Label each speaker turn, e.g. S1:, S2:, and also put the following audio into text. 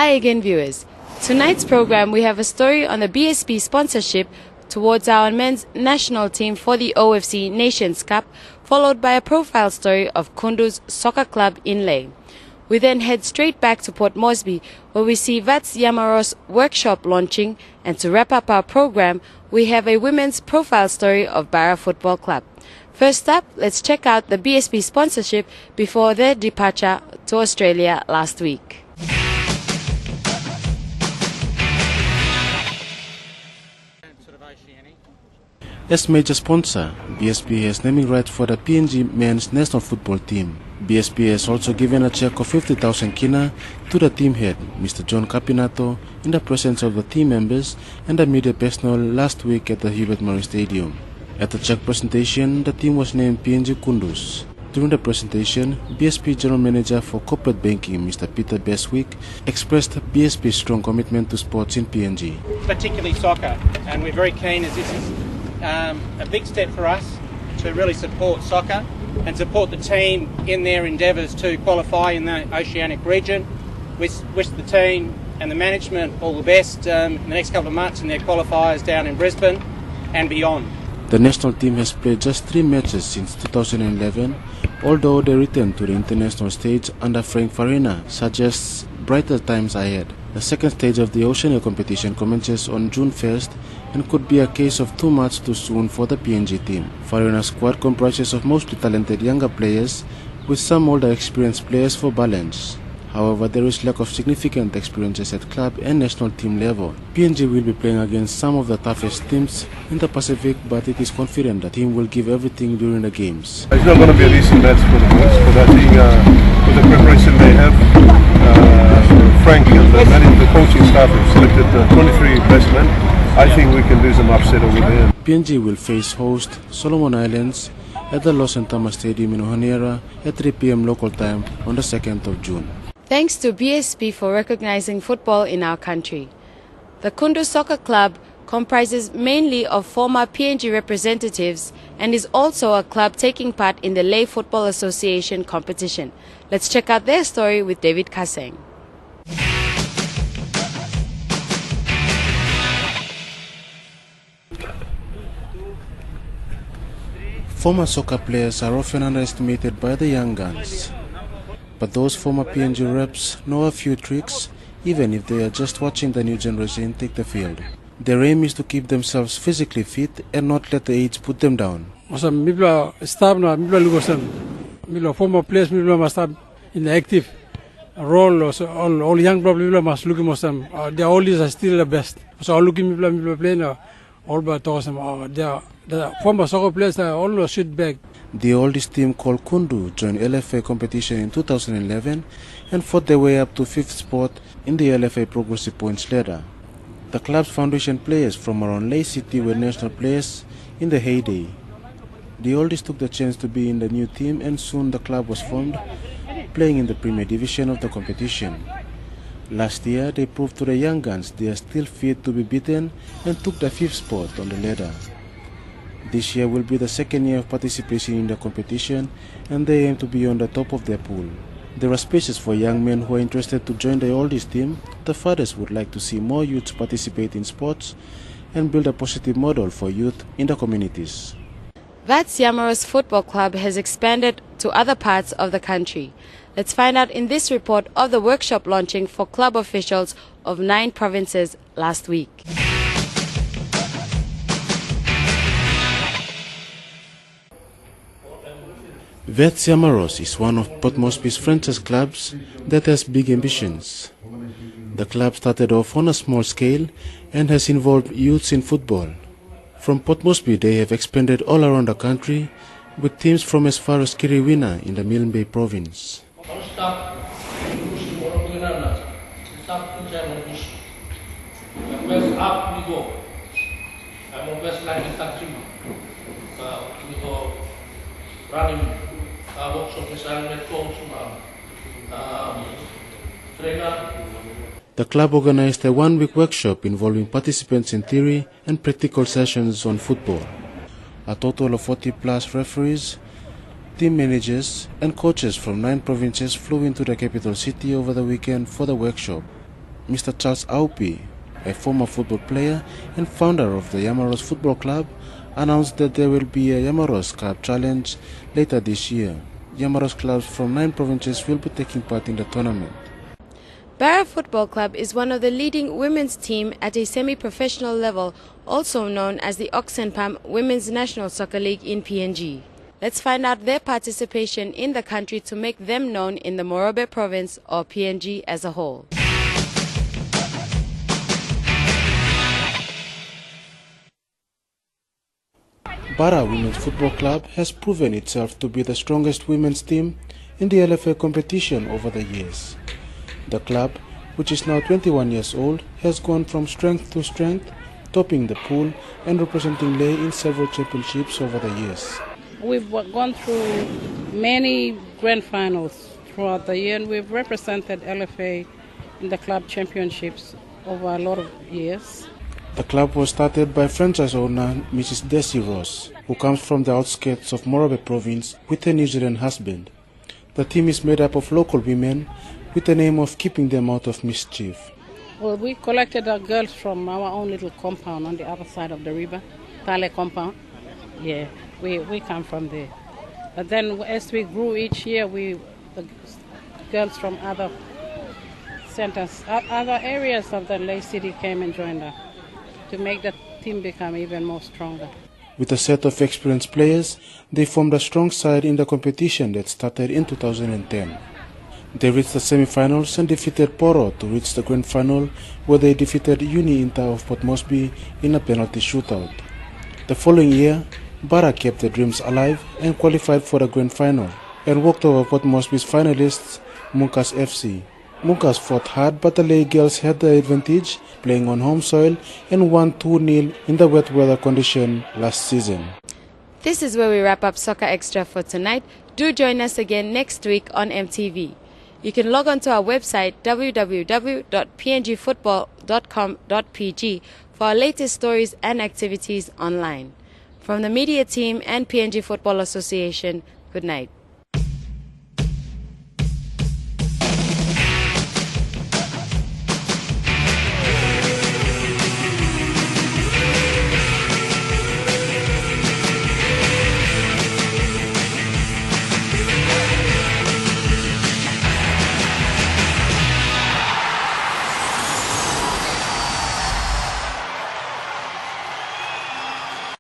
S1: Hi again, viewers. Tonight's program we have a story on the BSP sponsorship towards our men's national team for the OFC Nations Cup, followed by a profile story of Kundu's soccer club in Leh. We then head straight back to Port Moresby, where we see Vats Yamaro's workshop launching, and to wrap up our program we have a women's profile story of Barra Football Club. First up, let's check out the BSP sponsorship before their departure to Australia last week.
S2: As major sponsor, BSP has naming rights for the PNG men's national football team. BSP has also given a cheque of 50,000 kina to the team head, Mr. John Capinato, in the presence of the team members and the media personnel last week at the Hubert Murray Stadium. At the cheque presentation, the team was named PNG Kundus. During the presentation, BSP General Manager for Corporate Banking, Mr. Peter Beswick, expressed BSP's strong commitment to sports in PNG.
S3: Particularly soccer, and we're very keen as this is a big step for us to really support soccer and support the team in their endeavours to qualify in the Oceanic region. We wish the team and the management all the best in the next couple of months in their qualifiers down in Brisbane and beyond.
S2: The national team has played just 3 matches since 2011, although they returned to the international stage under Frank Farina suggests brighter times ahead. The second stage of the Oceania competition commences on June 1st and could be a case of too much too soon for the PNG team. Farina's squad comprises of mostly talented younger players with some older experienced players for balance. However, there is lack of significant experiences at club and national team level. PNG will be playing against some of the toughest teams in the Pacific, but it is confident the team will give everything during the games.
S4: It's not going to be an easy match for the boys, but I think with the preparation they have, Frank and the coaching staff have selected 23 best men. I think we can do some upset over there.
S2: PNG will face host Solomon Islands at the Los Antamas Stadium in Honiara at 3 p.m. local time on the 2nd of June.
S1: Thanks to BSP for recognizing football in our country. The Kundu Soccer Club comprises mainly of former PNG representatives and is also a club taking part in the Leh Football Association competition. Let's check out their story with David Kaseng.
S2: Former soccer players are often underestimated by the young guns. But those former PNG reps know a few tricks, even if they are just watching the new generation take the field. Their aim is to keep themselves physically fit and not let the age put them down.
S5: Former players must have in the active role. All young people must look at the oldies are still the best. So all looking people playing all but the former soccer players are always shoot back.
S2: The oldest team called Kundu joined LFA competition in 2011 and fought their way up to 5th spot in the LFA Progressive Points ladder. The club's foundation players from around Leh City were national players in the heyday. The oldest took the chance to be in the new team and soon the club was formed, playing in the Premier Division of the competition. Last year they proved to the young guns they are still fit to be beaten and took the 5th spot on the ladder. This year will be the 2nd year of participation in the competition and they aim to be on the top of their pool. There are spaces for young men who are interested to join the oldest team. The fathers would like to see more youths participate in sports and build a positive model for youth in the communities.
S1: Vats Yamaro's football club has expanded to other parts of the country. Let's find out in this report of the workshop launching for club officials of 9 provinces last week.
S2: Vats Yamaros is one of Port Moresby's franchise clubs that has big ambitions. The club started off on a small scale and has involved youths in football. From Port Moresby they have expanded all around the country with teams from as far as Kiriwina in the Milne Bay province. The club organized a 1-week workshop involving participants in theory and practical sessions on football. A total of 40 plus referees, team managers and coaches from 9 provinces flew into the capital city over the weekend for the workshop. Mr. Charles Aupi, a former football player and founder of the Yamaros Football Club, announced that there will be a Yamaros Cup challenge later this year. Yamaros clubs from 9 provinces will be taking part in the tournament.
S1: Barra Football Club is one of the leading women's team at a semi-professional level, also known as the Oxenpam Women's National Soccer League in PNG. Let's find out their participation in the country to make them known in the Morobe province or PNG as a whole.
S2: Barra Women's Football Club has proven itself to be the strongest women's team in the LFA competition over the years. The club, which is now 21 years old, has gone from strength to strength, topping the pool and representing Leh in several championships over the years.
S6: We've gone through many grand finals throughout the year, and we've represented LFA in the club championships over a lot of years.
S2: The club was started by franchise owner Mrs. Desi Ross, who comes from the outskirts of Morobe province with a New Zealand husband. The team is made up of local women with the aim of keeping them out of mischief.
S6: Well, we collected our girls from our own little compound on the other side of the river, Tale compound. Yeah, we come from there. But then as we grew each year, the girls from other centers, other areas of the Leh city came and joined us to make the team become even more stronger.
S2: With a set of experienced players, they formed a strong side in the competition that started in 2010. They reached the semi-finals and defeated Poro to reach the grand final, where they defeated Uni Inter of Port Moresby in a penalty shootout. The following year, Barra kept the dreams alive and qualified for the grand final and walked over Port Moresby's finalists, Munkas FC. Munkas fought hard, but the Leh girls had the advantage, playing on home soil, and won 2-0 in the wet weather condition last season.
S1: This is where we wrap up Soka Extra for tonight. Do join us again next week on MTV. You can log on to our website www.pngfootball.com.pg for our latest stories and activities online. From the media team and PNG Football Association, good night.